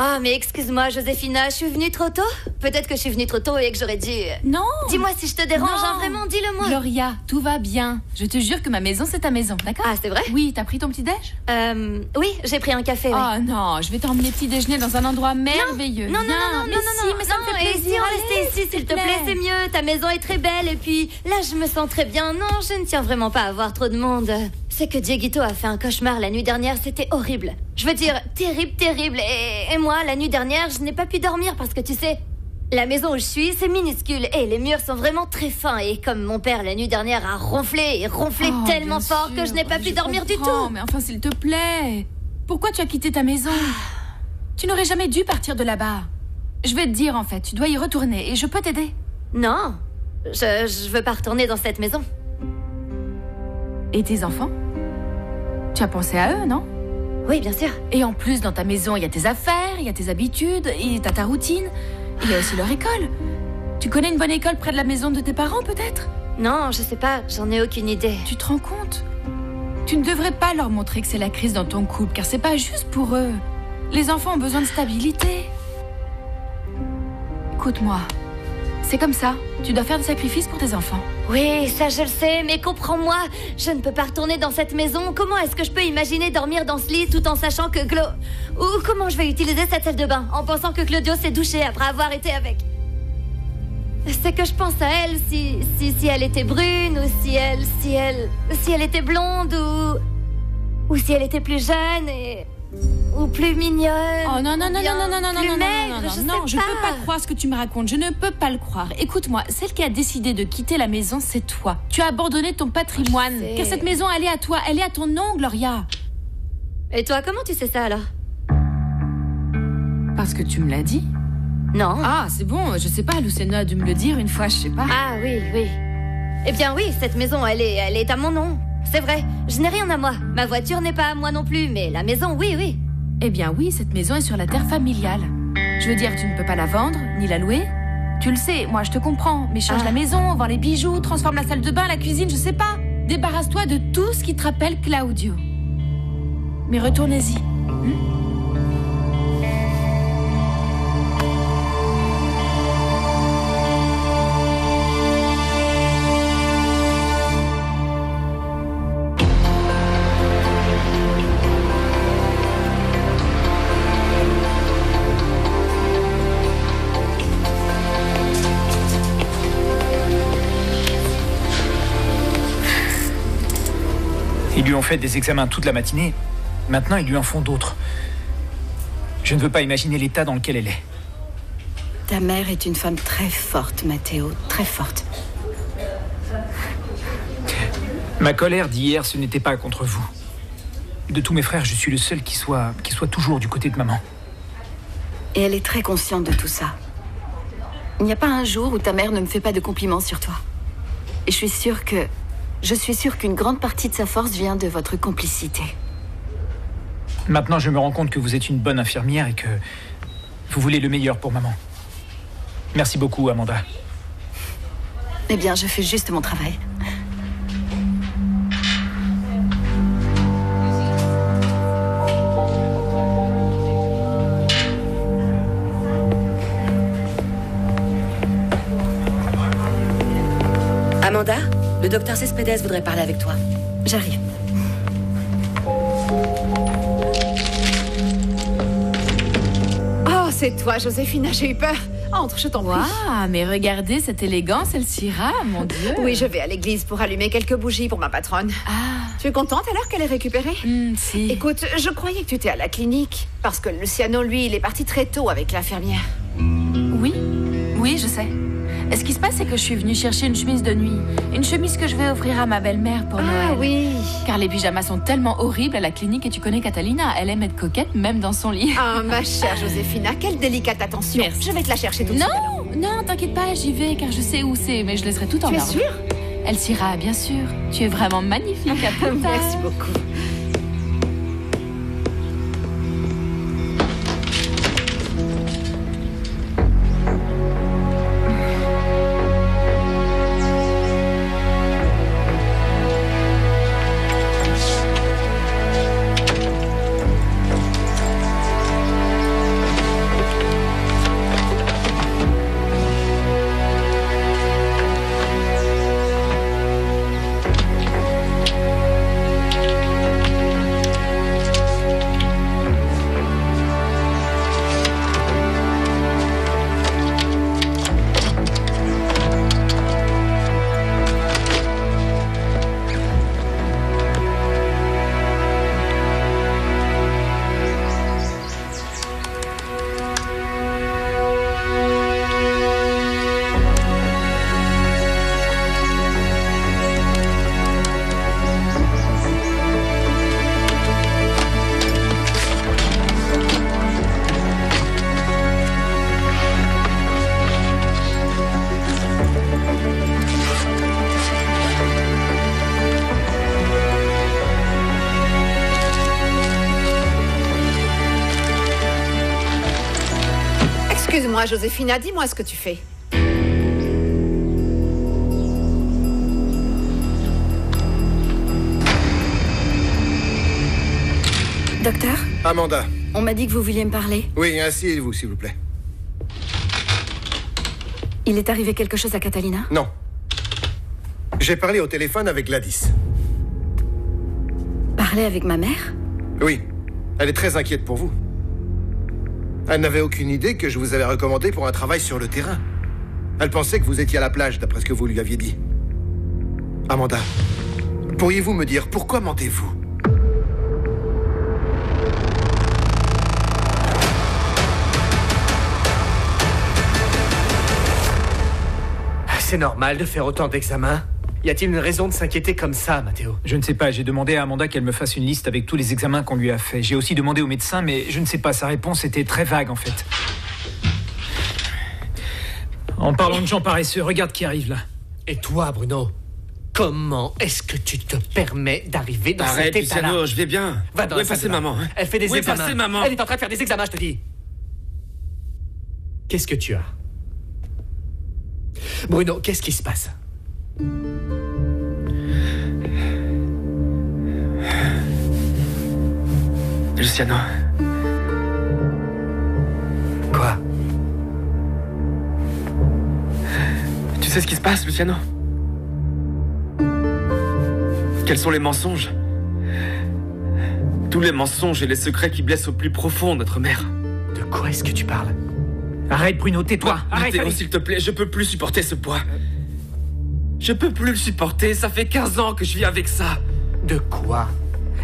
Ah, mais excuse-moi, Joséphina, je suis venue trop tôt? Peut-être que je suis venue trop tôt et que j'aurais dû... Non. Dis-moi si je te dérange, Non. hein, vraiment, dis-le-moi. Gloria, tout va bien. Je te jure que ma maison, c'est ta maison, d'accord? Ah, c'est vrai? Oui, t'as pris ton petit-déj? Oui, j'ai pris un café, ouais. Oh non, je vais t'emmener petit déjeuner dans un endroit merveilleux. Non, mais ça me fait et plaisir. si on Allez, restait ici, s'il te plaît, c'est mieux. Ta maison est très belle et puis là, je me sens très bien. Non, je ne tiens vraiment pas à voir trop de monde. C'est que Dieguito a fait un cauchemar la nuit dernière, c'était horrible. Je veux dire, terrible. Et moi, la nuit dernière, je n'ai pas pu dormir parce que tu sais, la maison où je suis, c'est minuscule et les murs sont vraiment très fins. Et comme mon père la nuit dernière a ronflé tellement fort que je n'ai pas pu dormir du tout. Mais enfin, s'il te plaît, pourquoi tu as quitté ta maison? Tu n'aurais jamais dû partir de là-bas. Je vais te dire, en fait, tu dois y retourner et je peux t'aider. Non, je veux pas retourner dans cette maison. Et tes enfants? Tu as pensé à eux, non? Oui, bien sûr. Et en plus, dans ta maison, il y a tes affaires, il y a tes habitudes, et t'as ta routine. Il y a aussi leur école. Tu connais une bonne école près de la maison de tes parents, peut-être? Non, je sais pas, j'en ai aucune idée. Tu te rends compte? Tu ne devrais pas leur montrer que c'est la crise dans ton couple, car c'est pas juste pour eux. Les enfants ont besoin de stabilité. Écoute-moi, c'est comme ça. Tu dois faire des sacrifices pour tes enfants. Oui, ça je le sais, mais comprends-moi. Je ne peux pas retourner dans cette maison. Comment est-ce que je peux imaginer dormir dans ce lit tout en sachant que Ou comment je vais utiliser cette salle de bain en pensant que Claudio s'est douché après avoir été avec... C'est que je pense à elle si elle était brune ou si elle était blonde ou si elle était plus jeune ou plus mignonne. Oh non, non, je ne peux pas croire ce que tu me racontes, je ne peux pas le croire. Écoute-moi, celle qui a décidé de quitter la maison, c'est toi. Tu as abandonné ton patrimoine, car cette maison, elle est à toi, elle est à ton nom, Gloria. Et toi, comment tu sais ça alors? Parce que tu me l'as dit. Non. Ah, c'est bon, je sais pas, Lucena a dû me le dire une fois, je sais pas. Ah oui. Eh bien oui, cette maison, elle est à mon nom. C'est vrai, je n'ai rien à moi. Ma voiture n'est pas à moi non plus, mais la maison, oui. Eh bien oui, cette maison est sur la terre familiale. Je veux dire, tu ne peux pas la vendre, ni la louer. Tu le sais, moi je te comprends, mais change la maison, vends les bijoux, transforme la salle de bain, la cuisine, je sais pas. Débarrasse-toi de tout ce qui te rappelle Claudio. Mais retournez-y. Ils lui ont fait des examens toute la matinée. Maintenant, ils lui en font d'autres. Je ne veux pas imaginer l'état dans lequel elle est. Ta mère est une femme très forte, Matteo. Très forte. Ma colère d'hier, ce n'était pas contre vous. De tous mes frères, je suis le seul qui soit toujours du côté de maman. Et elle est très consciente de tout ça. Il n'y a pas un jour où ta mère ne me fait pas de compliments sur toi. Et je suis sûre qu'une grande partie de sa force vient de votre complicité. Maintenant, je me rends compte que vous êtes une bonne infirmière et que vous voulez le meilleur pour maman. Merci beaucoup, Amanda. Eh bien, je fais juste mon travail. Amanda, le docteur Cespedes voudrait parler avec toi. J'arrive. Oh, c'est toi, Joséphina, j'ai eu peur. Entre, je t'en prie. Waouh, mais regardez cette élégance, elle s'ira, mon Dieu. Oui, je vais à l'église pour allumer quelques bougies pour ma patronne. Ah. Tu es contente alors qu'elle est récupérée? Si. Écoute, je croyais que tu étais à la clinique. Parce que Luciano, lui, il est parti très tôt avec l'infirmière. Oui, je sais. Et ce qui se passe, c'est que je suis venue chercher une chemise de nuit. Une chemise que je vais offrir à ma belle-mère pour Noël. Ah oui. Car les pyjamas sont tellement horribles à la clinique et tu connais Catalina, elle aime être coquette même dans son lit. Ah, ma chère Joséphina, quelle délicate attention. Merci. Je vais te la chercher tout de suite. Non, t'inquiète pas, j'y vais car je sais où c'est, mais je laisserai tout en ordre. Tu es sûre? Elle s'ira, bien sûr. Tu es vraiment magnifique, à plus tard. Merci beaucoup. Excuse-moi, Joséphina, dis-moi ce que tu fais. Docteur, Amanda. on m'a dit que vous vouliez me parler. Oui, asseyez-vous, s'il vous plaît. Il est arrivé quelque chose à Catalina? Non. J'ai parlé au téléphone avec Gladys. Parler avec ma mère? Oui. Elle est très inquiète pour vous. Elle n'avait aucune idée que je vous avais recommandé pour un travail sur le terrain. Elle pensait que vous étiez à la plage, d'après ce que vous lui aviez dit. Amanda, pourriez-vous me dire pourquoi mentez-vous? C'est normal de faire autant d'examens? Y a-t-il une raison de s'inquiéter comme ça, Matteo? Je ne sais pas, j'ai demandé à Amanda qu'elle me fasse une liste avec tous les examens qu'on lui a fait. J'ai aussi demandé au médecin, mais je ne sais pas, sa réponse était très vague en fait. En parlant de gens paresseux, regarde qui arrive là. Et toi, Bruno? Comment est-ce que tu te permets d'arriver dans cet état-là? Arrête, Luciano, je vais bien. Va dans Où la est salle passée de bain. maman, hein? Elle fait des Où est examens. passée maman? Elle est en train de faire des examens, je te dis. Qu'est-ce que tu as? Bruno, qu'est-ce qui se passe? Luciano. Quoi? Tu sais ce qui se passe, Luciano? Quels sont les mensonges? Tous les mensonges et les secrets qui blessent au plus profond notre mère. De quoi est-ce que tu parles? Arrête Bruno, tais-toi. Arrête, Matteo, allez. s'il te plaît, je peux plus supporter ce poids. Je peux plus le supporter, ça fait 15 ans que je vis avec ça. De quoi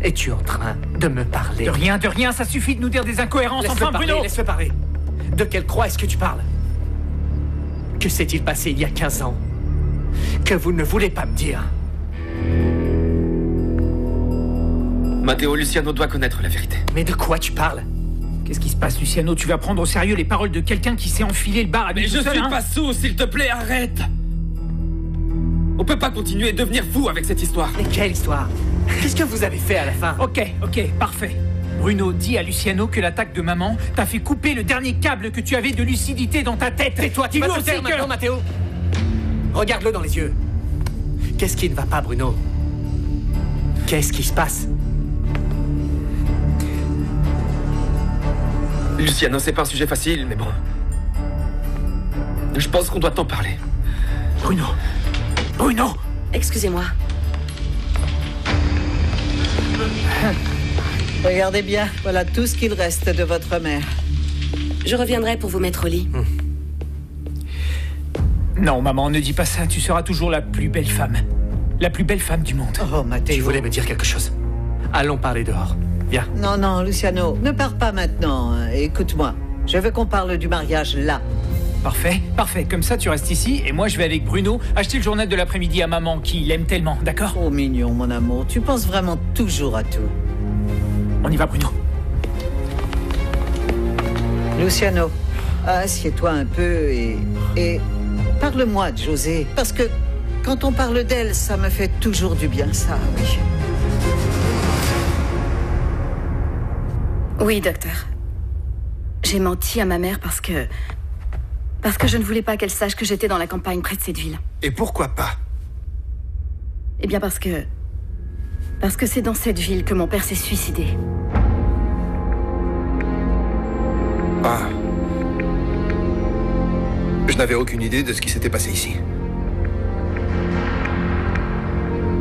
es-tu en train de me parler? De rien, ça suffit de nous dire des incohérences, Laisse-le enfin parler, Bruno. laisse-le parler. De quelle croix est-ce que tu parles? Que s'est-il passé il y a 15 ans que vous ne voulez pas me dire? Matteo, Luciano doit connaître la vérité. Mais de quoi tu parles? Qu'est-ce qui se passe, Luciano? Tu vas prendre au sérieux les paroles de quelqu'un qui s'est enfilé le bar à lui Mais tout je seul, suis hein? pas sous, s'il te plaît, arrête! On peut pas continuer à devenir fou avec cette histoire. Mais quelle histoire? Qu'est-ce que vous avez fait à la fin? Ok, parfait. Bruno, dis à Luciano que l'attaque de maman t'a fait couper le dernier câble que tu avais de lucidité dans ta tête. Tais-toi, tu Dis-lui vas te aussi taire que... maintenant, Matteo. Regarde-le dans les yeux. Qu'est-ce qui ne va pas, Bruno? Qu'est-ce qui se passe? Luciano, c'est pas un sujet facile, mais bon. Je pense qu'on doit t'en parler. Bruno! Excusez-moi. Regardez bien, voilà tout ce qu'il reste de votre mère. Je reviendrai pour vous mettre au lit. Non, maman, ne dis pas ça. Tu seras toujours la plus belle femme. La plus belle femme du monde. Oh, Matteo. Tu voulais me dire quelque chose. Allons parler dehors. Viens. Non, Luciano, ne pars pas maintenant. Hein. Écoute-moi, je veux qu'on parle du mariage là. Parfait. Comme ça, tu restes ici et moi, je vais avec Bruno acheter le journal de l'après-midi à maman qui l'aime tellement, d'accord? Oh, mignon, mon amour, tu penses vraiment toujours à tout. On y va, Bruno. Luciano, assieds-toi un peu et parle-moi de José. Parce que quand on parle d'elle, ça me fait toujours du bien, ça, oui. Oui, docteur. J'ai menti à ma mère parce que je ne voulais pas qu'elle sache que j'étais dans la campagne près de cette ville. Et pourquoi pas? Eh bien parce que c'est dans cette ville que mon père s'est suicidé. Ah. Je n'avais aucune idée de ce qui s'était passé ici.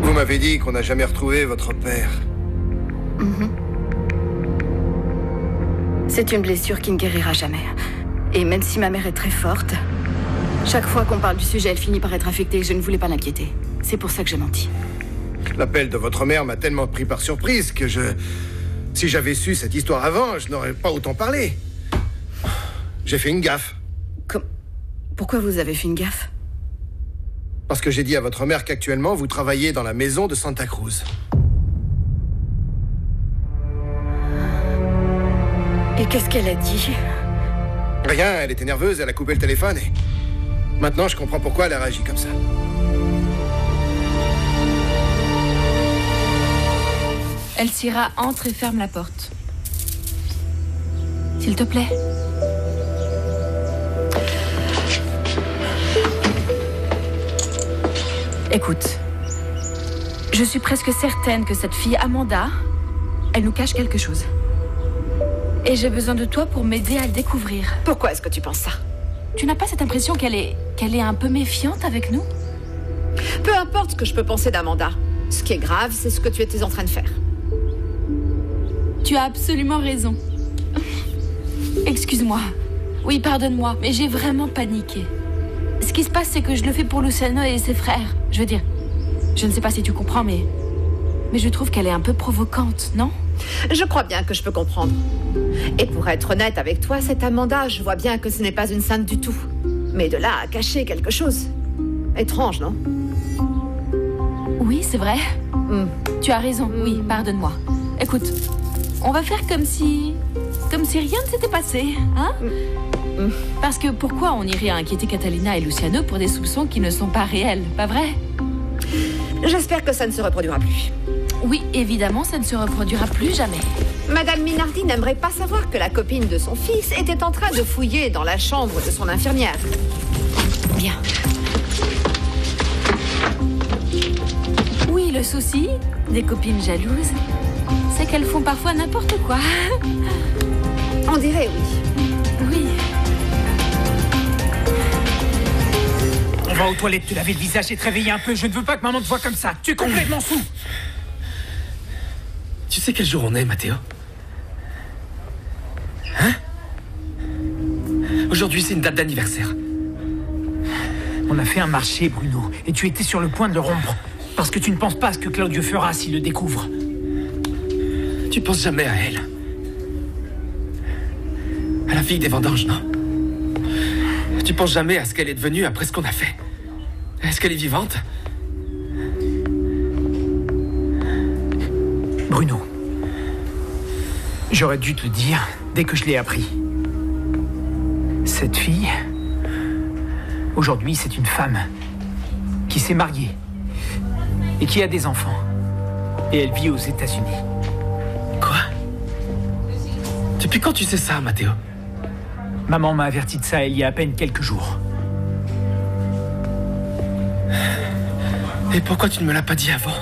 Vous m'avez dit qu'on n'a jamais retrouvé votre père. C'est une blessure qui ne guérira jamais. Et même si ma mère est très forte, chaque fois qu'on parle du sujet, elle finit par être affectée et je ne voulais pas l'inquiéter. C'est pour ça que j'ai menti. L'appel de votre mère m'a tellement pris par surprise que si j'avais su cette histoire avant, je n'aurais pas autant parlé. J'ai fait une gaffe. Pourquoi vous avez fait une gaffe? Parce que j'ai dit à votre mère qu'actuellement, vous travaillez dans la maison de Santa Cruz. Et qu'est-ce qu'elle a dit? Rien, elle était nerveuse, elle a coupé le téléphone et... Maintenant, je comprends pourquoi elle a réagi comme ça. Elcira entre et ferme la porte. S'il te plaît. Écoute, je suis presque certaine que cette fille Amanda, elle nous cache quelque chose. Et j'ai besoin de toi pour m'aider à le découvrir. Pourquoi est-ce que tu penses ça? Tu n'as pas cette impression qu'elle est un peu méfiante avec nous? Peu importe ce que je peux penser d'Amanda. Ce qui est grave, c'est ce que tu étais en train de faire. Tu as absolument raison. Excuse-moi. Oui, pardonne-moi, mais j'ai vraiment paniqué. Ce qui se passe, c'est que je le fais pour Luciano et ses frères. Je veux dire, je ne sais pas si tu comprends, mais je trouve qu'elle est un peu provocante, non? Je crois bien que je peux comprendre. Et pour être honnête avec toi, cette Amanda, je vois bien que ce n'est pas une sainte du tout. Mais de là à cacher quelque chose... Étrange, non? Oui, c'est vrai. Tu as raison, oui, pardonne-moi. Écoute, on va faire comme si rien ne s'était passé, hein? Parce que pourquoi on irait inquiéter Catalina et Luciano pour des soupçons qui ne sont pas réels, pas vrai? J'espère que ça ne se reproduira plus. Oui, évidemment, ça ne se reproduira plus jamais. Madame Minardi n'aimerait pas savoir que la copine de son fils était en train de fouiller dans la chambre de son infirmière. Bien. Oui, le souci des copines jalouses, c'est qu'elles font parfois n'importe quoi. On dirait oui. Oui. On va aux toilettes te laver le visage et te réveiller un peu. Je ne veux pas que maman te voie comme ça. Tu es complètement fou. Tu sais quel jour on est, Matteo? Hein? Aujourd'hui, c'est une date d'anniversaire. On a fait un marché, Bruno, et tu étais sur le point de le rompre. Parce que tu ne penses pas à ce que Claudio fera s'il le découvre. Tu penses jamais à elle. À la fille des vendanges, non? Tu penses jamais à ce qu'elle est devenue après ce qu'on a fait. Est-ce qu'elle est vivante? Bruno, j'aurais dû te le dire dès que je l'ai appris. Cette fille, aujourd'hui, c'est une femme qui s'est mariée et qui a des enfants. Et elle vit aux États-Unis. Quoi? Depuis quand tu sais ça, Matteo? Maman m'a averti de ça il y a à peine quelques jours. Et pourquoi tu ne me l'as pas dit avant?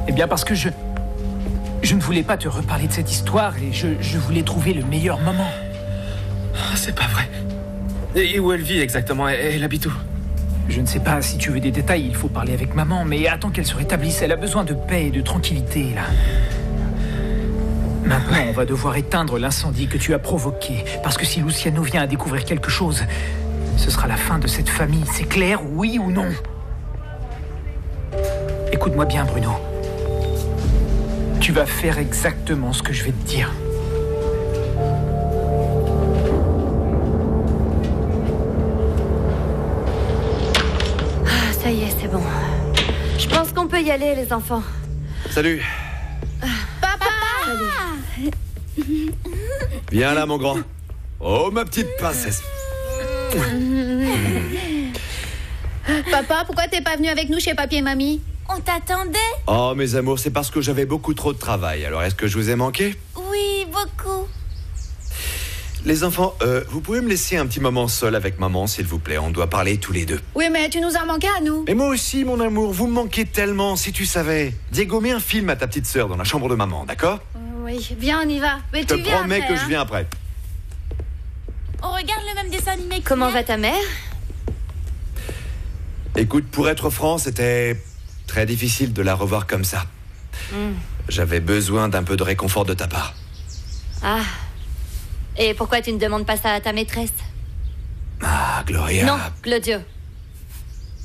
Eh bien parce que je ne voulais pas te reparler de cette histoire et je voulais trouver le meilleur moment. C'est pas vrai. Et où elle vit exactement? Elle habite où? Je ne sais pas, si tu veux des détails, il faut parler avec maman, mais attends qu'elle se rétablisse, elle a besoin de paix et de tranquillité, là. Maintenant, on va devoir éteindre l'incendie que tu as provoqué, parce que si Luciano vient à découvrir quelque chose, ce sera la fin de cette famille, c'est clair, oui ou non? Écoute-moi bien, Bruno. Tu vas faire exactement ce que je vais te dire. Ah, ça y est, c'est bon. Je pense qu'on peut y aller, les enfants. Salut. Papa! Viens là, mon grand. Oh, ma petite princesse. Papa, pourquoi t'es pas venu avec nous chez papy et mamie? On t'attendait? Oh, mes amours, c'est parce que j'avais beaucoup trop de travail. Alors, est-ce que je vous ai manqué? Oui, beaucoup. Les enfants, vous pouvez me laisser un petit moment seul avec maman, s'il vous plaît? On doit parler tous les deux. Oui, mais tu nous as manqué à nous. Et moi aussi, mon amour, vous me manquez tellement, si tu savais. Diego, mets un film à ta petite sœur dans la chambre de maman, d'accord? Oui, viens, on y va. Mais Je te tu viens promets après, que je viens après. On regarde le même dessin animé. Comment va ta mère? Écoute, pour être franc, c'était très difficile de la revoir comme ça. J'avais besoin d'un peu de réconfort de ta part. Ah. Et pourquoi tu ne demandes pas ça à ta maîtresse? Ah, Gloria. Non, Claudio.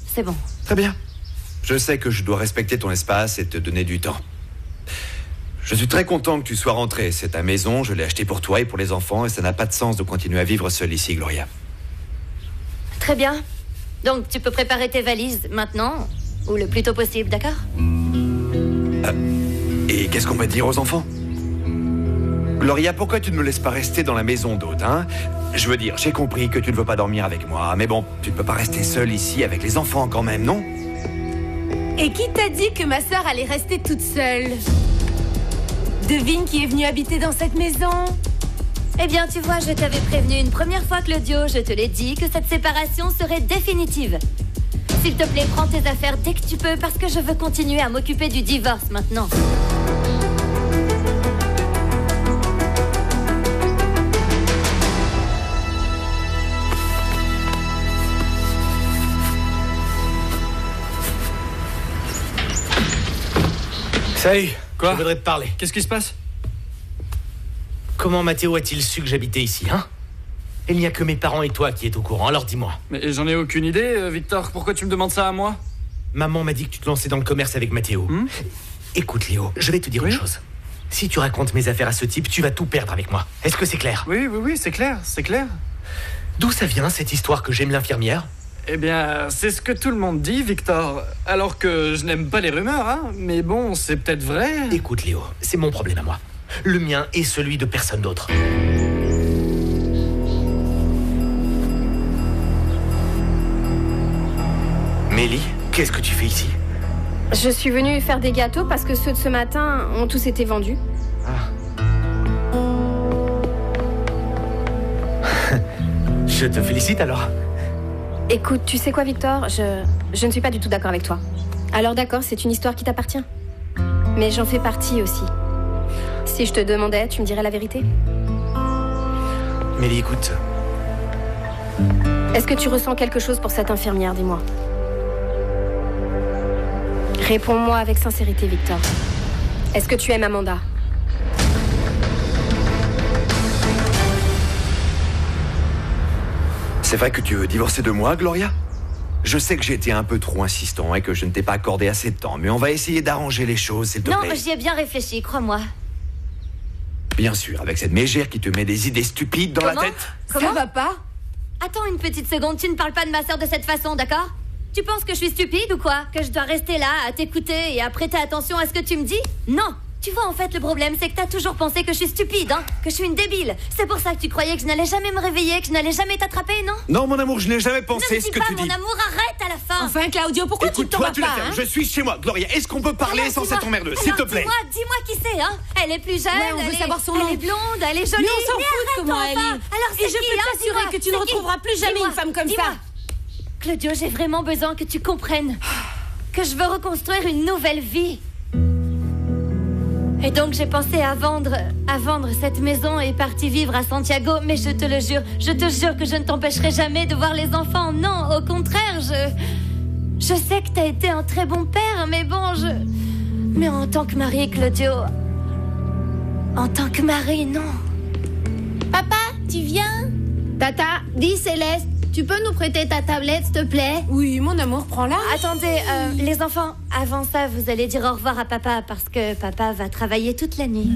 C'est bon. Très bien. Je sais que je dois respecter ton espace et te donner du temps. Je suis très content que tu sois rentrée. C'est ta maison, je l'ai achetée pour toi et pour les enfants, et ça n'a pas de sens de continuer à vivre seul ici, Gloria. Très bien. Donc tu peux préparer tes valises maintenant, ou le plus tôt possible, d'accord? Et qu'est-ce qu'on va dire aux enfants? Gloria, pourquoi tu ne me laisses pas rester dans la maison d'hôte, hein? Je veux dire, j'ai compris que tu ne veux pas dormir avec moi, mais bon, tu ne peux pas rester seule ici avec les enfants quand même, non? Et qui t'a dit que ma sœur allait rester toute seule? Devine qui est venu habiter dans cette maison? Eh bien, tu vois, je t'avais prévenu une première fois, Claudio. Je te l'ai dit que cette séparation serait définitive. S'il te plaît, prends tes affaires dès que tu peux, parce que je veux continuer à m'occuper du divorce maintenant. Salut. Quoi? Je voudrais te parler. Qu'est-ce qui se passe? Comment Mathéo a-t-il su que j'habitais ici, hein? Il n'y a que mes parents et toi qui êtes au courant, alors dis-moi. Mais j'en ai aucune idée, Victor. Pourquoi tu me demandes ça à moi? Maman m'a dit que tu te lançais dans le commerce avec Mathéo. Écoute, Léo, je vais te dire une chose. Si tu racontes mes affaires à ce type, tu vas tout perdre avec moi. Est-ce que c'est clair? Oui, c'est clair, c'est clair. D'où ça vient, cette histoire que j'aime l'infirmière? Eh bien, c'est ce que tout le monde dit, Victor. Alors que je n'aime pas les rumeurs, hein. Mais bon, c'est peut-être vrai. Écoute, Léo, c'est mon problème à moi. Le mien est celui de personne d'autre. Mélie, qu'est-ce que tu fais ici? Je suis venue faire des gâteaux parce que ceux de ce matin ont tous été vendus. Je te félicite alors. Écoute, tu sais quoi, Victor? Je ne suis pas du tout d'accord avec toi. Alors d'accord, c'est une histoire qui t'appartient. Mais j'en fais partie aussi. Si je te demandais, tu me dirais la vérité? Mélie, écoute. Est-ce que tu ressens quelque chose pour cette infirmière, dis-moi? Réponds-moi avec sincérité, Victor. Est-ce que tu aimes Amanda? C'est vrai que tu veux divorcer de moi, Gloria? Je sais que j'ai été un peu trop insistant et que je ne t'ai pas accordé assez de temps, mais on va essayer d'arranger les choses, s'il te Non, plaît. j'y ai bien réfléchi, crois-moi. Bien sûr, avec cette mégère qui te met des idées stupides dans la tête. Comment? Ça va pas? Attends une petite seconde, tu ne parles pas de ma sœur de cette façon, d'accord? Tu penses que je suis stupide ou quoi? Que je dois rester là à t'écouter et à prêter attention à ce que tu me dis? Non! Tu vois, en fait, le problème, c'est que t'as toujours pensé que je suis stupide, hein? Que je suis une débile. C'est pour ça que tu croyais que je n'allais jamais me réveiller, que je n'allais jamais t'attraper, non? Non, mon amour, je n'ai jamais pensé ce que tu dis. Mon amour, arrête à la fin! Enfin, Claudio, pourquoi tu ne t'en Toi, vas tu pas, la fermes. hein? Je suis chez moi. Gloria, est-ce qu'on peut parler sans cette emmerdeuse, s'il te plaît? Dis-moi qui c'est, hein? Elle est plus jeune, Ouais, on veut savoir son nom. elle est blonde, elle est jolie. Mais on s'en fout de comment elle est. Alors, Et je peux t'assurer que tu ne retrouveras plus jamais une femme comme ça. Claudio, j'ai vraiment besoin que tu comprennes que je veux reconstruire une nouvelle vie. Et donc j'ai pensé à vendre cette maison et partir vivre à Santiago. Mais je te jure que je ne t'empêcherai jamais de voir les enfants. Non, au contraire, je sais que t'as été un très bon père, mais bon, mais en tant que mari, Claudio, en tant que mari, non. Papa, tu viens? Tata, dis Céleste, tu peux nous prêter ta tablette, s'il te plaît? Oui, mon amour, prends-la. Attendez, les enfants, avant ça, vous allez dire au revoir à papa parce que papa va travailler toute la nuit.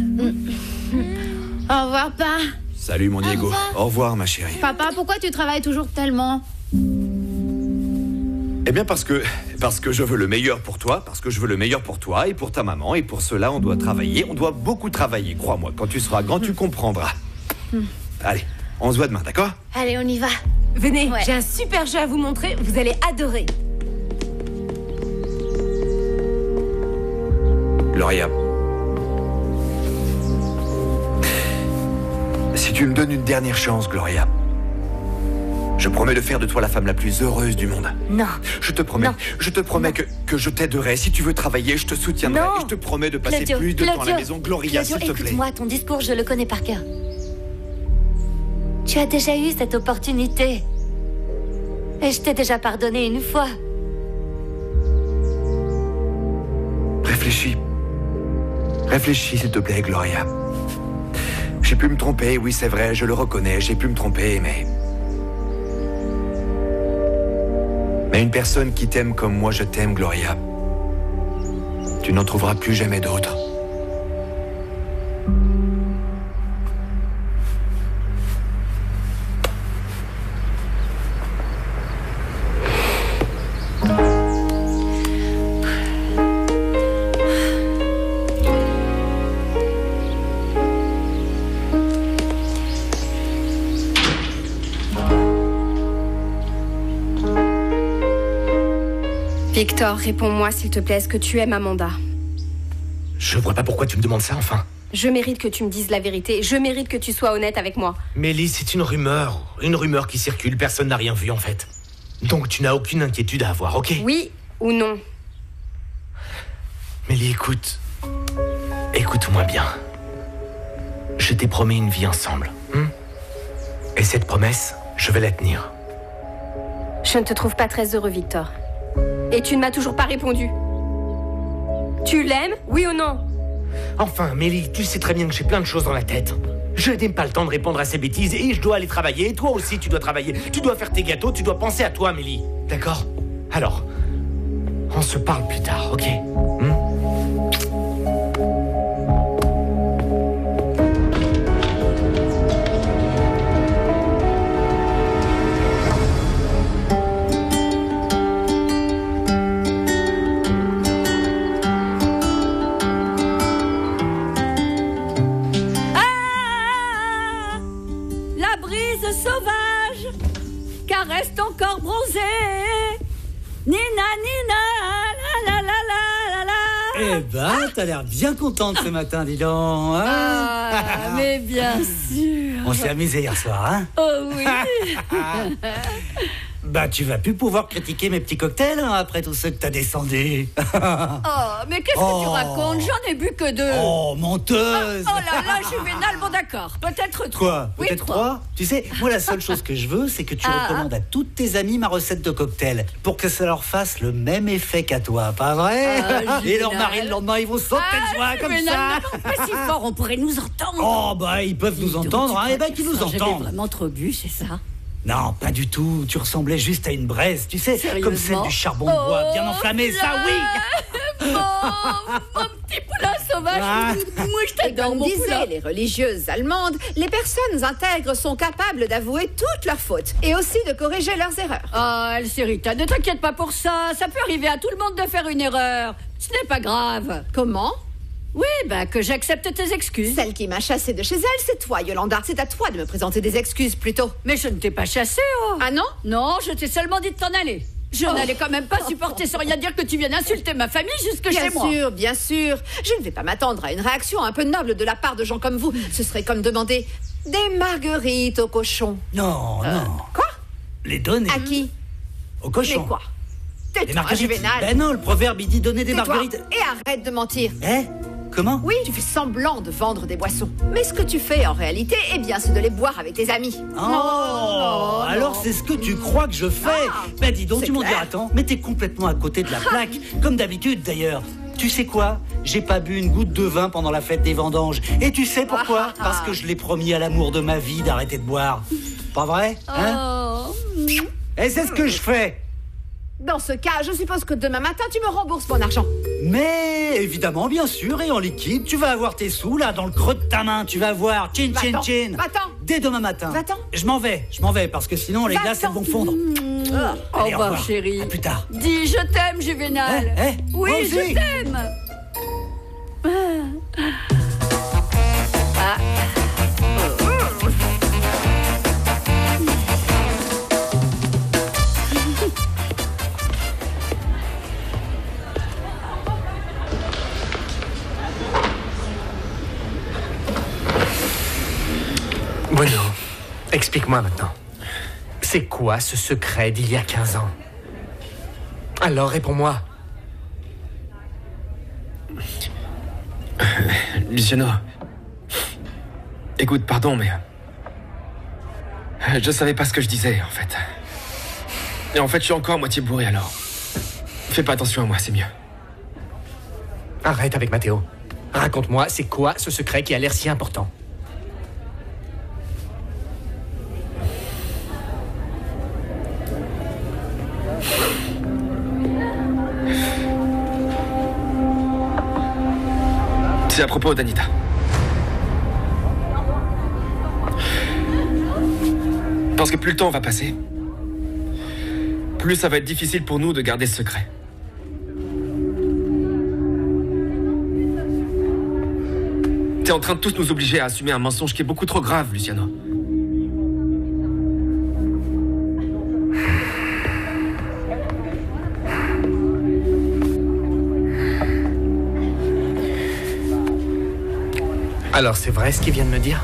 Au revoir, papa. Salut, mon Diego. Au revoir, ma chérie. Papa, pourquoi tu travailles toujours tellement? Eh bien, parce que je veux le meilleur pour toi, parce que je veux le meilleur pour toi et pour ta maman. Et pour cela, on doit travailler. On doit beaucoup travailler, crois-moi. Quand tu seras grand, tu comprendras. Allez, on se voit demain, d'accord? Allez, on y va. Venez, j'ai un super jeu à vous montrer, vous allez adorer. Gloria, si tu me donnes une dernière chance, Gloria, je promets de faire de toi la femme la plus heureuse du monde. Non. Je te promets, que je t'aiderai. Si tu veux travailler, je te soutiendrai. Non. Et je te promets de passer Claudio, plus de temps à la maison. Gloria, s'il te plaît. Écoute-moi, ton discours, je le connais par cœur. Tu as déjà eu cette opportunité. Et je t'ai déjà pardonné une fois. Réfléchis. Réfléchis, s'il te plaît, Gloria. J'ai pu me tromper, oui, c'est vrai, je le reconnais. J'ai pu me tromper, mais une personne qui t'aime comme moi, je t'aime, Gloria, tu n'en trouveras plus jamais d'autre. Victor, réponds-moi s'il te plaît, est-ce que tu aimes Amanda? Je vois pas pourquoi tu me demandes ça, enfin. Je mérite que tu me dises la vérité, je mérite que tu sois honnête avec moi. Mélie, c'est une rumeur qui circule, personne n'a rien vu en fait. Donc tu n'as aucune inquiétude à avoir, ok? Oui ou non? Mélie, écoute. Écoute-moi bien. Je t'ai promis une vie ensemble. Et cette promesse, je vais la tenir. Je ne te trouve pas très heureux, Victor. Et tu ne m'as toujours pas répondu. Tu l'aimes, oui ou non? Enfin, Mélie, tu sais très bien que j'ai plein de choses dans la tête. Je n'ai pas le temps de répondre à ces bêtises et je dois aller travailler. Et toi aussi, tu dois travailler. Tu dois faire tes gâteaux, tu dois penser à toi, Mélie. D'accord? Alors, on se parle plus tard, ok? Reste encore bronzé. Nina, Nina, la la la la la la. Eh ben, t'as l'air bien contente ce matin, dis donc. Hein? Ah, mais bien sûr. On s'est amusé hier soir, hein? Oh oui. Bah, tu vas plus pouvoir critiquer mes petits cocktails hein, après tout ce que t'as descendu. Oh, mais qu'est-ce que tu racontes? J'en ai bu que 2. Oh, menteuse. Oh là là, Juvénal, bon d'accord. Peut-être 3. Quoi? Oui, Peut-être 3? Tu sais, moi, la seule chose que je veux, c'est que tu recommandes à toutes tes amies ma recette de cocktail pour que ça leur fasse le même effet qu'à toi, pas vrai? Et leur mari, le lendemain, ils vont sauter de joie comme ça. Pas si fort, on pourrait nous entendre. Oh, bah, ils peuvent nous entendre, hein, et ben qu'ils nous entendent. J'avais vraiment trop bu, c'est ça? Non, pas du tout. Tu ressemblais juste à une braise, tu sais, comme celle du charbon de bois, bien enflammé, ça oui. Mon petit poulain sauvage. Moi, je t'adore, mon poulain. Comme disaient les religieuses allemandes, les personnes intègres sont capables d'avouer toutes leurs fautes et aussi de corriger leurs erreurs. Oh, Elcérita, ne t'inquiète pas pour ça. Ça peut arriver à tout le monde de faire une erreur. Ce n'est pas grave. Comment? Oui, que j'accepte tes excuses. Celle qui m'a chassée de chez elle, c'est toi, Yolanda. C'est à toi de me présenter des excuses, plutôt. Mais je ne t'ai pas chassée, oh. Ah non? Non, je t'ai seulement dit de t'en aller. Je n'allais quand même pas supporter sans rien dire que tu viennes insulter ma famille jusque chez moi. Bien sûr, bien sûr. Je ne vais pas m'attendre à une réaction un peu noble de la part de gens comme vous. Ce serait comme demander des marguerites au cochon. Non, non. Quoi? Les donner. À qui? Au cochon. Mais quoi? Des Tais-toi, marguerites. Juvénal. Ben non, le proverbe, il dit donner des Tais-toi marguerites. et arrête de mentir. Comment? Oui, tu fais semblant de vendre des boissons. Mais ce que tu fais en réalité, eh bien, c'est de les boire avec tes amis. Oh, alors c'est ce que tu crois que je fais? Ben dis donc, tu m'en diras tant. Mais t'es complètement à côté de la plaque, comme d'habitude d'ailleurs. Tu sais quoi? J'ai pas bu une goutte de vin pendant la fête des vendanges. Et tu sais pourquoi? Parce que je l'ai promis à l'amour de ma vie d'arrêter de boire. Pas vrai? Hein? Et c'est ce que je fais. Dans ce cas, je suppose que demain matin, tu me rembourses mon argent. Mais évidemment, bien sûr, et en liquide, tu vas avoir tes sous là dans le creux de ta main. Tu vas voir, chin chin chin. Va-t'en. Dès demain matin. Va-t'en. Je m'en vais, parce que sinon les glaces elles vont fondre. Au Allez, revoir, chérie. À plus tard. Dis je t'aime, Juvénal. Oui, moi je aussi. t'aime. Bueno, explique-moi maintenant. C'est quoi ce secret d'il y a 15 ans? Alors, réponds-moi. Luciano. Écoute, pardon, mais... je savais pas ce que je disais, en fait. Et en fait, je suis encore à moitié bourré, alors... Fais pas attention à moi, c'est mieux. Arrête avec Matteo. Raconte-moi, c'est quoi ce secret qui a l'air si important? C'est à propos d'Anita. Parce que plus le temps va passer, plus ça va être difficile pour nous de garder ce secret. T'es en train de tous nous obliger à assumer un mensonge qui est beaucoup trop grave, Luciano. Alors c'est vrai ce qu'il vient de me dire?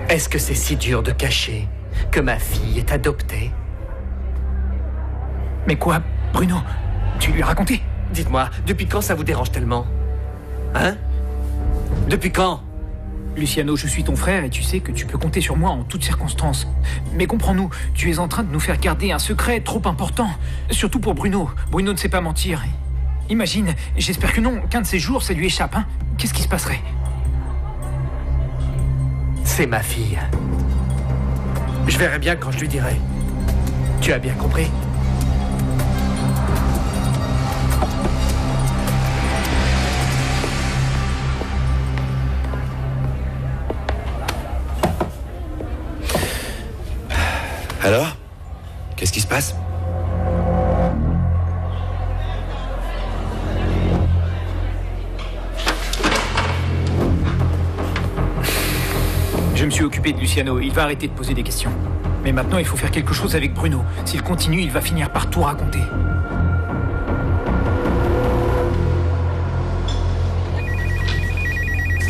Est-ce que c'est si dur de cacher que ma fille est adoptée? Mais quoi, Bruno? Tu lui as raconté? Dites-moi, depuis quand ça vous dérange tellement? Hein? Depuis quand? Luciano, je suis ton frère et tu sais que tu peux compter sur moi en toutes circonstances. Mais comprends-nous, tu es en train de nous faire garder un secret trop important. Surtout pour Bruno. Bruno ne sait pas mentir. Imagine, j'espère que non, qu'un de ces jours ça lui échappe, hein? Qu'est-ce qui se passerait? C'est ma fille. Je verrai bien quand je lui dirai. Tu as bien compris? Alors? Qu'est-ce qui se passe? Je me suis occupé de Luciano, il va arrêter de poser des questions. Mais maintenant, il faut faire quelque chose avec Bruno. S'il continue, il va finir par tout raconter.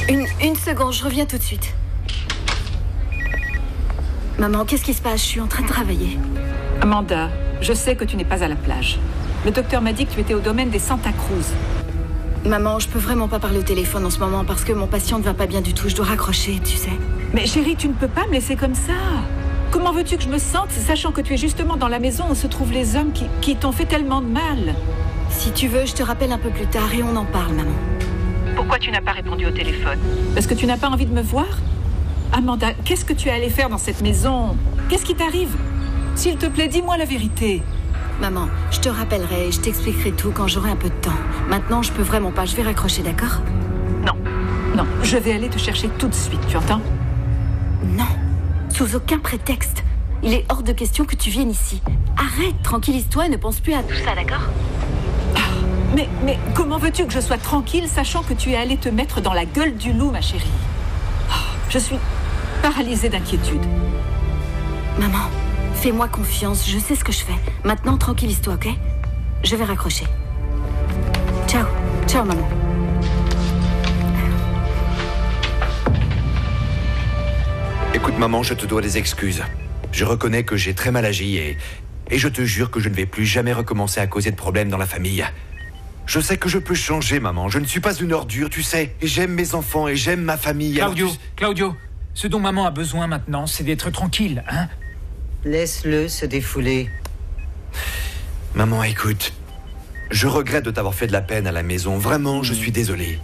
Une seconde, je reviens tout de suite. Maman, qu'est-ce qui se passe? Je suis en train de travailler. Amanda, je sais que tu n'es pas à la plage. Le docteur m'a dit que tu étais au domaine des Santa Cruz. Maman, je peux vraiment pas parler au téléphone en ce moment parce que mon patient ne va pas bien du tout. Je dois raccrocher, tu sais. Mais chérie, tu ne peux pas me laisser comme ça. Comment veux-tu que je me sente, sachant que tu es justement dans la maison où se trouvent les hommes qui t'ont fait tellement de mal? Si tu veux, je te rappelle un peu plus tard et on en parle, maman. Pourquoi tu n'as pas répondu au téléphone? Parce que tu n'as pas envie de me voir? Amanda, qu'est-ce que tu es allée faire dans cette maison? Qu'est-ce qui t'arrive? S'il te plaît, dis-moi la vérité. Maman, je te rappellerai et je t'expliquerai tout quand j'aurai un peu de temps. Maintenant, je peux vraiment pas. Je vais raccrocher, d'accord? Non, je vais aller te chercher tout de suite, tu entends? Non, sous aucun prétexte. Il est hors de question que tu viennes ici. Arrête, tranquillise-toi et ne pense plus à tout ça, d'accord? Mais comment veux-tu que je sois tranquille, sachant que tu es allée te mettre dans la gueule du loup, ma chérie? Je suis paralysée d'inquiétude. Maman, fais-moi confiance, je sais ce que je fais. Maintenant, tranquillise-toi, ok? Je vais raccrocher. Ciao. Ciao, maman. Écoute, maman, je te dois des excuses. Je reconnais que j'ai très mal agi et je te jure que je ne vais plus jamais recommencer à causer de problèmes dans la famille. Je sais que je peux changer, maman. Je ne suis pas une ordure, tu sais. Et j'aime mes enfants et j'aime ma famille. Claudio, ce dont maman a besoin maintenant, c'est d'être tranquille, hein? Laisse-le se défouler. Maman, écoute. Je regrette de t'avoir fait de la peine à la maison. Vraiment, je suis désolé.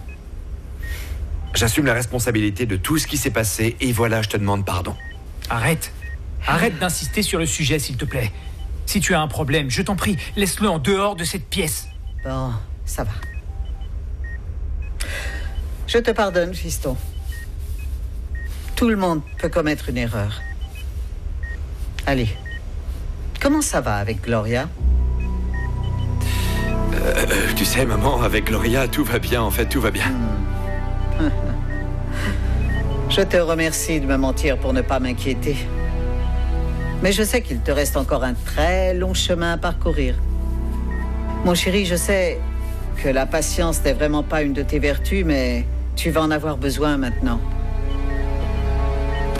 J'assume la responsabilité de tout ce qui s'est passé et voilà, je te demande pardon. Arrête d'insister sur le sujet, s'il te plaît. Si tu as un problème, je t'en prie, laisse-le en dehors de cette pièce. Bon, ça va. Je te pardonne, fiston. Tout le monde peut commettre une erreur. Allez, comment ça va avec Gloria? Tu sais, maman, avec Gloria, tout va bien, en fait, tout va bien. Je te remercie de me mentir pour ne pas m'inquiéter. Mais je sais qu'il te reste encore un très long chemin à parcourir. Mon chéri, je sais que la patience n'est vraiment pas une de tes vertus, mais tu vas en avoir besoin maintenant.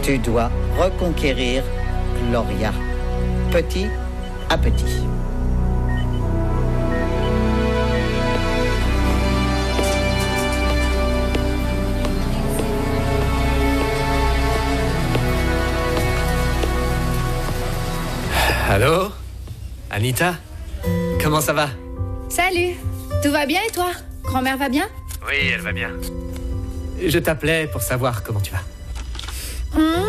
Tu dois reconquérir Gloria, petit à petit. Allô? Anita? Comment ça va? Salut! Tout va bien et toi? Grand-mère va bien? Oui, elle va bien. Je t'appelais pour savoir comment tu vas.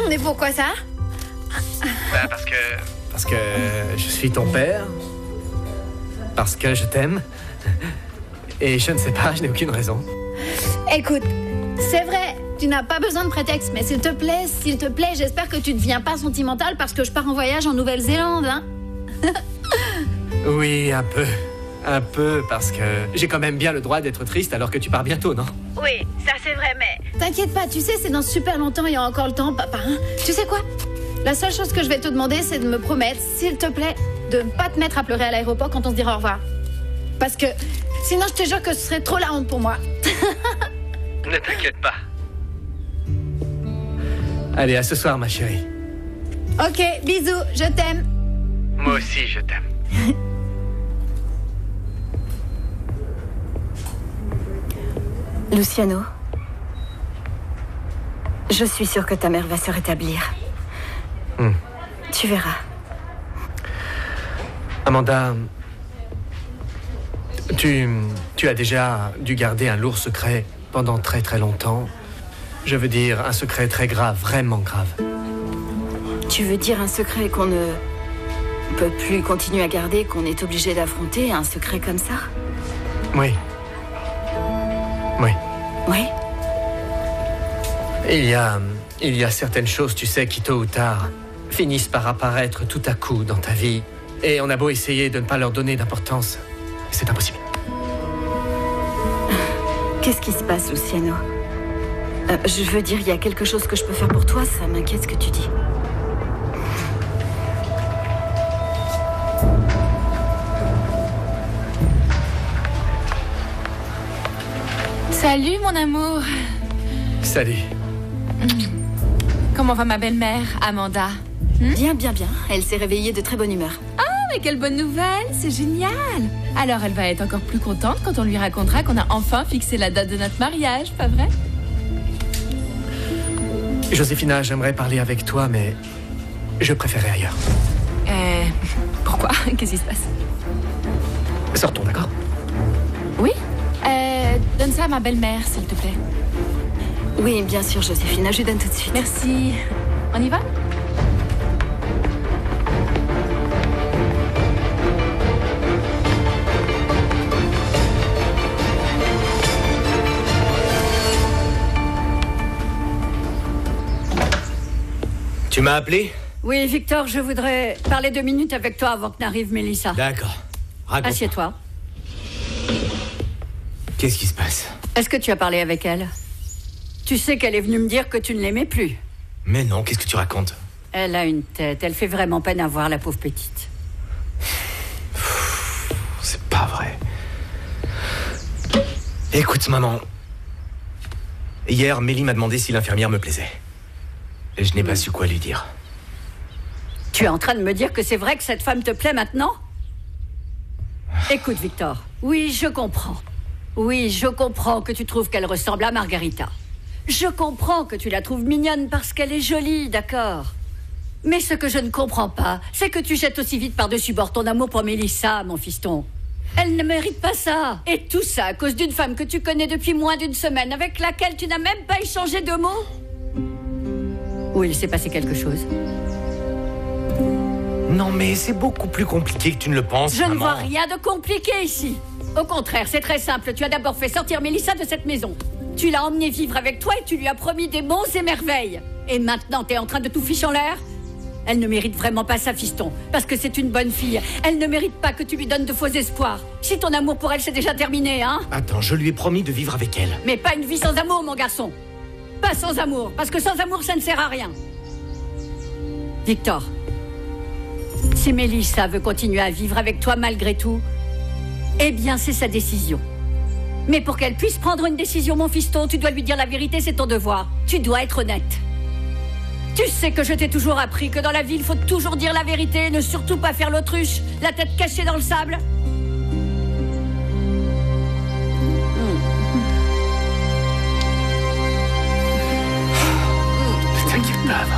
Mais pourquoi ça? Parce que je suis ton père. Parce que je t'aime. Et je ne sais pas, je n'ai aucune raison. Écoute, c'est vrai, tu n'as pas besoin de prétexte, mais s'il te plaît, j'espère que tu ne deviens pas sentimental parce que je pars en voyage en Nouvelle-Zélande, hein? Oui, un peu. Un peu, parce que j'ai quand même bien le droit d'être triste alors que tu pars bientôt, non? Oui, ça c'est vrai, mais... T'inquiète pas, tu sais, c'est dans super longtemps, il y a encore le temps, papa, hein? Tu sais quoi? La seule chose que je vais te demander, c'est de me promettre, s'il te plaît, de ne pas te mettre à pleurer à l'aéroport quand on se dira au revoir. Parce que sinon, je te jure que ce serait trop la honte pour moi. Ne t'inquiète pas. Allez, à ce soir, ma chérie. Ok, bisous, je t'aime. Moi aussi, je t'aime. Luciano, je suis sûre que ta mère va se rétablir. Tu verras. Amanda, tu as déjà dû garder un lourd secret pendant très très longtemps. Je veux dire, un secret très grave, vraiment grave. Tu veux dire un secret qu'on ne peut plus continuer à garder, qu'on est obligé d'affronter, un secret comme ça? Oui. Oui. Oui? Il y a certaines choses, tu sais, qui tôt ou tard finissent par apparaître tout à coup dans ta vie. Et on a beau essayer de ne pas leur donner d'importance, c'est impossible. Qu'est-ce qui se passe, Luciano? Je veux dire, il y a quelque chose que je peux faire pour toi, ça m'inquiète ce que tu dis. Salut, mon amour. Salut. Comment va ma belle-mère, Amanda? Bien, bien, bien. Elle s'est réveillée de très bonne humeur. Ah, mais quelle bonne nouvelle, c'est génial. Alors elle va être encore plus contente quand on lui racontera qu'on a enfin fixé la date de notre mariage, pas vrai? Joséphina, j'aimerais parler avec toi, mais je préférais ailleurs. Pourquoi? Qu'est-ce qui se passe? Sortons, d'accord? Oui. Donne ça à ma belle-mère, s'il te plaît. Oui, bien sûr, Joséphina, je lui donne tout de suite. Merci. On y va? Tu m'as appelé? Oui, Victor, je voudrais parler 2 minutes avec toi avant que n'arrive Mélissa. D'accord. Raconte-moi. Assieds-toi. Qu'est-ce qui se passe? Est-ce que tu as parlé avec elle? Tu sais qu'elle est venue me dire que tu ne l'aimais plus. Mais non, qu'est-ce que tu racontes? Elle a une tête, elle fait vraiment peine à voir, la pauvre petite. C'est pas vrai. Écoute, maman. Hier, Mélie m'a demandé si l'infirmière me plaisait. Et je n'ai pas su quoi lui dire. Tu es en train de me dire que c'est vrai que cette femme te plaît maintenant? Écoute, Victor, oui, je comprends. Oui, je comprends que tu trouves qu'elle ressemble à Margarita. Je comprends que tu la trouves mignonne parce qu'elle est jolie, d'accord. Mais ce que je ne comprends pas, c'est que tu jettes aussi vite par-dessus bord ton amour pour Mélissa, mon fiston. Elle ne mérite pas ça. Et tout ça à cause d'une femme que tu connais depuis moins d'1 semaine, avec laquelle tu n'as même pas échangé 2 mots. Oui, il s'est passé quelque chose. Non, mais c'est beaucoup plus compliqué que tu ne le penses, Je ne maman. vois rien de compliqué ici. Au contraire, c'est très simple. Tu as d'abord fait sortir Mélissa de cette maison. Tu l'as emmenée vivre avec toi et tu lui as promis des monts et merveilles. Et maintenant, t'es en train de tout ficher en l'air? Elle ne mérite vraiment pas ça, fiston. Parce que c'est une bonne fille. Elle ne mérite pas que tu lui donnes de faux espoirs. Si ton amour pour elle, c'est déjà terminé, hein? Attends, je lui ai promis de vivre avec elle. Mais pas une vie sans amour, mon garçon. Pas sans amour, parce que sans amour, ça ne sert à rien. Victor, si Mélissa veut continuer à vivre avec toi malgré tout, eh bien, c'est sa décision. Mais pour qu'elle puisse prendre une décision, mon fiston, tu dois lui dire la vérité, c'est ton devoir. Tu dois être honnête. Tu sais que je t'ai toujours appris que dans la vie, il faut toujours dire la vérité, ne surtout pas faire l'autruche, la tête cachée dans le sable. T'inquiète pas, va.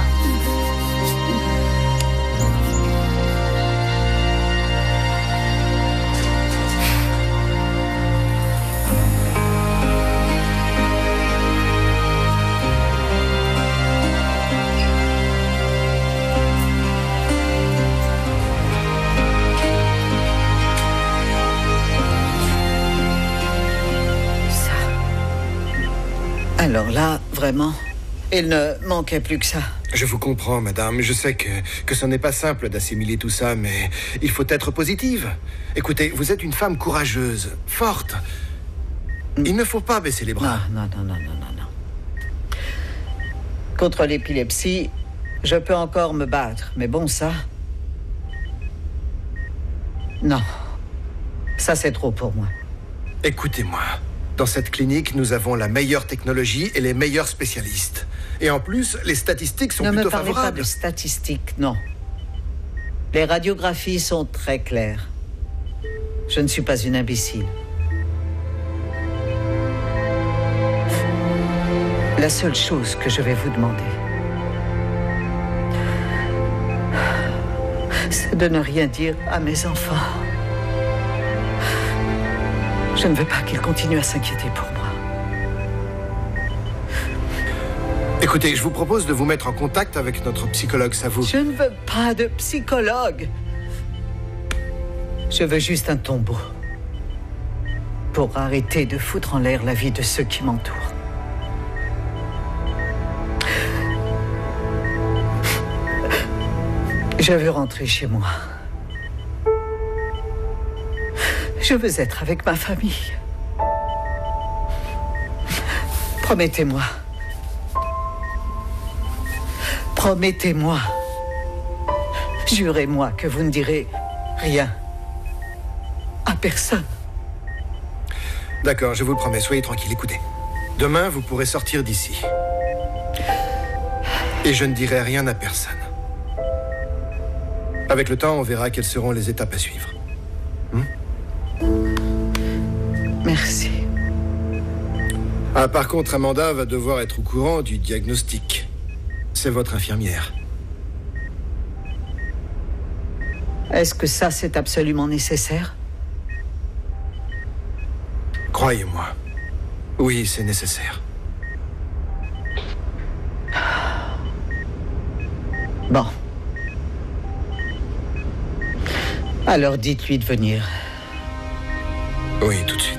Alors là, vraiment, il ne manquait plus que ça. Je vous comprends, madame. Je sais que ce n'est pas simple d'assimiler tout ça, mais il faut être positive. Écoutez, vous êtes une femme courageuse, forte. Il ne faut pas baisser les bras. Non. Contre l'épilepsie, je peux encore me battre, mais bon, ça... Non. Ça, c'est trop pour moi. Écoutez-moi. Dans cette clinique, nous avons la meilleure technologie et les meilleurs spécialistes. Et en plus, les statistiques sont plutôt favorables. Ne me parlez pas de statistiques, non. Les radiographies sont très claires. Je ne suis pas une imbécile. La seule chose que je vais vous demander, c'est de ne rien dire à mes enfants. Je ne veux pas qu'ils continuent à s'inquiéter pour moi. Écoutez, je vous propose de vous mettre en contact avec notre psychologue, ça vous... Je ne veux pas de psychologue. Je veux juste un tombeau pour arrêter de foutre en l'air la vie de ceux qui m'entourent. Je veux rentrer chez moi. Je veux être avec ma famille. Promettez-moi. Promettez-moi. Jurez-moi que vous ne direz rien à personne. D'accord, je vous le promets, soyez tranquille, écoutez. Demain, vous pourrez sortir d'ici. Et je ne dirai rien à personne. Avec le temps, on verra quelles seront les étapes à suivre. Merci. Ah, par contre, Amanda va devoir être au courant du diagnostic. C'est votre infirmière. Est-ce que ça, c'est absolument nécessaire? Croyez-moi. Oui, c'est nécessaire. Bon. Alors dites-lui de venir. Oui, tout de suite.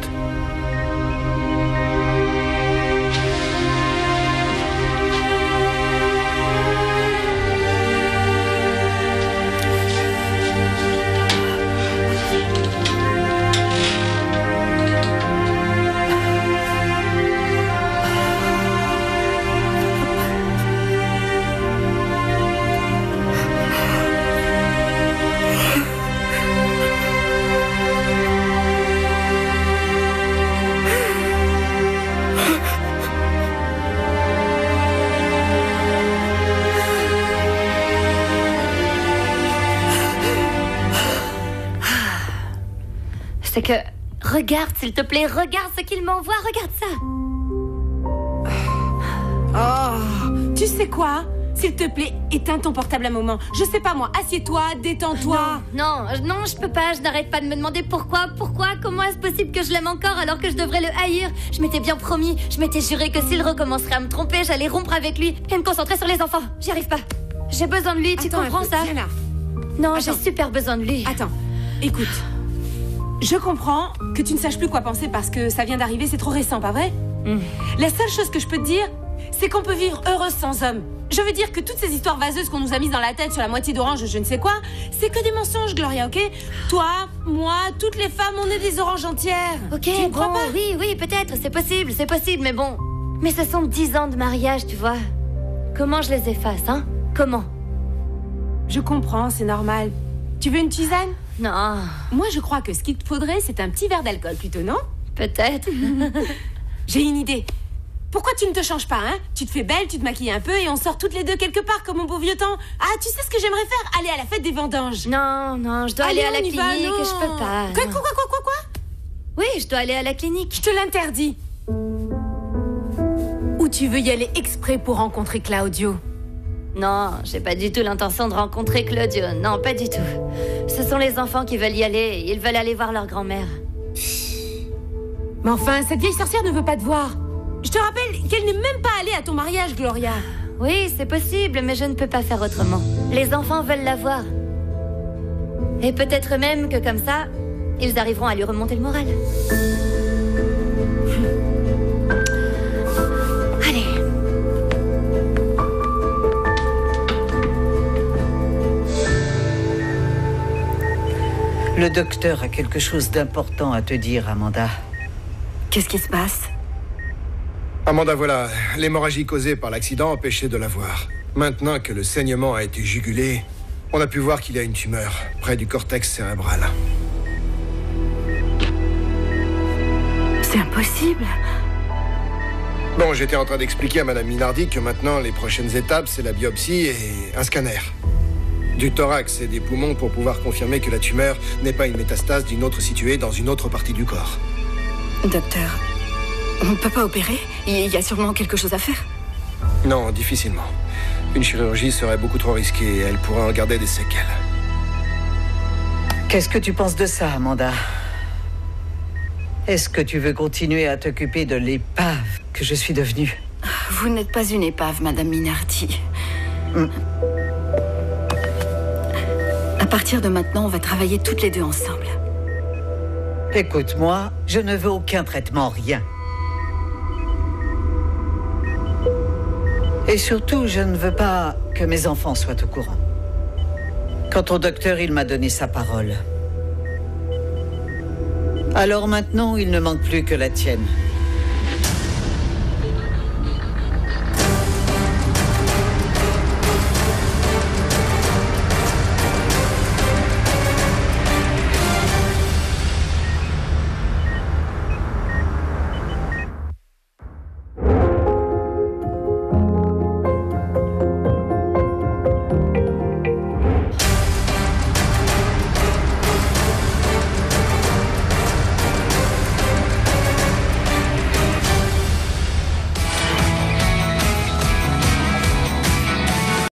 C'est que... Regarde, s'il te plaît, regarde ce qu'il m'envoie, regarde ça. Oh, tu sais quoi? S'il te plaît, éteins ton portable un moment. Je sais pas moi, assieds-toi, détends-toi. Non, je peux pas, je n'arrête pas de me demander pourquoi, comment est-ce possible que je l'aime encore alors que je devrais le haïr? Je m'étais bien promis, je m'étais juré que s'il recommencerait à me tromper, j'allais rompre avec lui et me concentrer sur les enfants. J'y arrive pas. J'ai besoin de lui, tu comprends ça? Viens là. Non, j'ai super besoin de lui. Attends, écoute. Je comprends que tu ne saches plus quoi penser parce que ça vient d'arriver, c'est trop récent, pas vrai? La seule chose que je peux te dire, c'est qu'on peut vivre heureuse sans homme. Je veux dire que toutes ces histoires vaseuses qu'on nous a mises dans la tête sur la moitié d'orange, je ne sais quoi, c'est que des mensonges, Gloria, ok? Toi, moi, toutes les femmes, on est des oranges entières. Ok, tu ne crois pas? Oui, peut-être, c'est possible, mais bon. Mais ce sont 10 ans de mariage, tu vois. Comment je les efface, hein? Comment? Je comprends, c'est normal. Tu veux une tisane? Non. Moi, je crois que ce qu'il te faudrait, c'est un petit verre d'alcool plutôt, non? Peut-être. J'ai une idée. Pourquoi tu ne te changes pas, hein? Tu te fais belle, tu te maquilles un peu et on sort toutes les deux quelque part comme au beau vieux temps. Ah, tu sais ce que j'aimerais faire? Aller à la fête des vendanges. Non, je dois aller à la clinique, je peux pas. Quoi? Oui, je dois aller à la clinique. Je te l'interdis. Ou tu veux y aller exprès pour rencontrer Claudio? Non, j'ai pas du tout l'intention de rencontrer Claudio. Non, pas du tout. Ce sont les enfants qui veulent y aller. Ils veulent aller voir leur grand-mère. Mais enfin, cette vieille sorcière ne veut pas te voir. Je te rappelle qu'elle n'est même pas allée à ton mariage, Gloria. Oui, c'est possible, mais je ne peux pas faire autrement. Les enfants veulent la voir. Et peut-être même que comme ça, ils arriveront à lui remonter le moral. Allez. Le docteur a quelque chose d'important à te dire, Amanda. Qu'est-ce qui se passe? Amanda, voilà, l'hémorragie causée par l'accident empêchait de la voir. Maintenant que le saignement a été jugulé, on a pu voir qu'il y a une tumeur près du cortex cérébral. C'est impossible. Bon, j'étais en train d'expliquer à Madame Minardi que maintenant, les prochaines étapes, c'est la biopsie et un scanner. Du thorax et des poumons pour pouvoir confirmer que la tumeur n'est pas une métastase d'une autre située dans une autre partie du corps. Docteur, On ne peut pas opérer? Il y a sûrement quelque chose à faire. Non, difficilement. Une chirurgie serait beaucoup trop risquée et elle pourrait en garder des séquelles. Qu'est-ce que tu penses de ça, Amanda? Est-ce que tu veux continuer à t'occuper de l'épave que je suis devenue? Vous n'êtes pas une épave, Madame Minardi. À partir de maintenant, on va travailler toutes les deux ensemble. Écoute, moi, je ne veux aucun traitement, rien. Et surtout, je ne veux pas que mes enfants soient au courant. Quant au docteur, il m'a donné sa parole. Alors maintenant, il ne manque plus que la tienne.